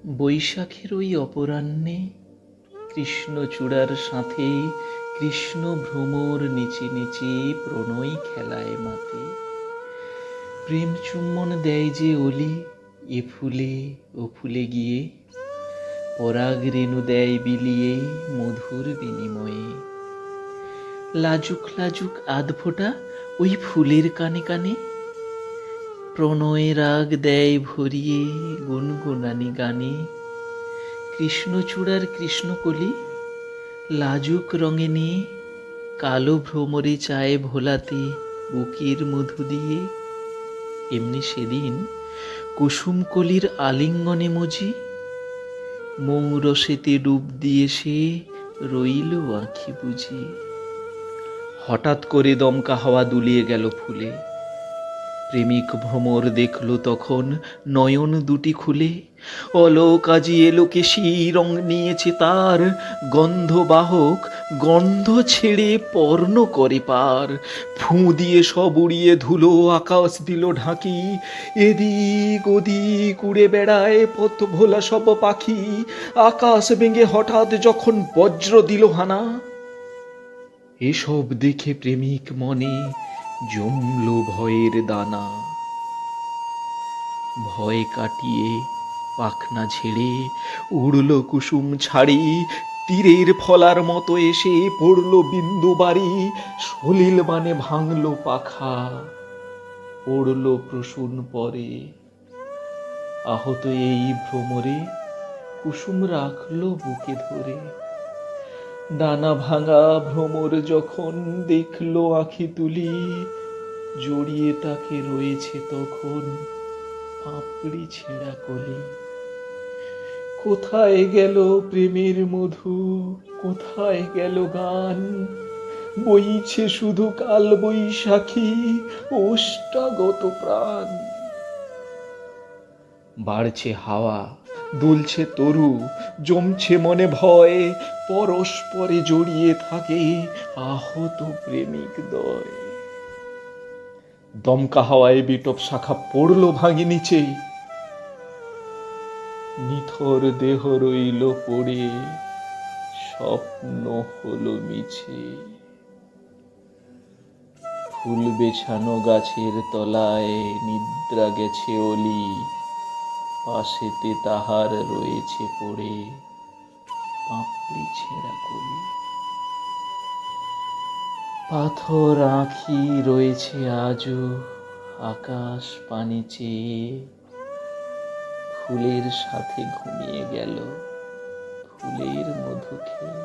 বৈশাখের ওই অপরাহ্নে কৃষ্ণচূড়ার সাথে কৃষ্ণ ভ্রমর নিচে নিচে প্রণয় খেলায় মাতে। প্রেম চুম্বন দেয় যে অলি এ ফুলে ও ফুলে গিয়ে, পরাগ রেণু দেয় বিলিয়ে মধুর বিনিময়ে। লাজুক লাজুক আধফোঁটা ওই ফুলের কানে কানে, প্রণয় রাগ দেয় ভরিয়ে গুনগুনানি গানে। কৃষ্ণচূড়ার কৃষ্ণকলি লাজুক রঙে নিয়ে, কালো ভ্রমরে চায় ভোলাতে বুকের মধু দিয়ে। এমনি সেদিন কুসুমকলির আলিঙ্গনে মজি, মৌরসেতে ডুব দিয়ে সে রইল আঁখি বুজি। হঠাৎ করে দমকা হাওয়া দুলিয়ে গেল ফুলে, প্রেমিক ভ্রমর দেখল তখন নয়ন দুটি খুলে। অলোক আজি এলোকেশি রং নিয়েছে তার, গন্ধবাহক গন্ধ ছেড়ে পর্ণ করে পার। ফুঁ দিয়ে সব উড়িয়ে ধুলো আকাশ দিল ঢাকি, এদিক ওদিক উড়ে বেড়ায় পথ ভোলা সব পাখি। আকাশ ভেঙে হঠাৎ যখন বজ্র দিল হানা, এসব দেখে প্রেমিক মনে জমল ভয়ের দানা। ভয় কাটিয়ে পাখনা ঝেড়ে উড়ল কুসুম ছাড়ি, তীরের ফলার মতো এসে পড়ল বিন্দু বাড়ি। সলিল মানে ভাঙল পাখা, পড়ল প্রসূন পরে। আহত এই ভ্রমরে কুসুম রাখল বুকে ধরে। ডানা ভাঙা ভ্রমর যখন দেখল আঁখি তুলি, জড়িয়ে তাকে রয়েছে তখন পাপড়ি ছেঁড়া কলি। কোথায় গেল প্রেমের মধু, কোথায় গেল গান, বইছে শুধু কাল বৈশাখী ওষ্ঠাগত প্রাণ। বাড়ছে হাওয়া, দুলছে তরু, জমছে মনে ভয়, পরস্পরে জড়িয়ে থাকে আহত প্রেমিক দ্বয়। দমকা হাওয়ায় বিটপ শাখা পড়ল ভাঙি নিচে, নিথর দেহ রইল পড়ে, স্বপ্ন হলো মিছে। ফুল বেছানো গাছের তলায় নিদ্রা গেছে অলি, পাশেতে তাহার রয়েছে পড়ে পাপড়ি ছেঁড়া কলি। পাথর আঁখি রয়েছে আজও আকাশ পানে চেয়ে, ফুলের সাথে ঘুমিয়ে গেল ফুলের মধু খেয়ে।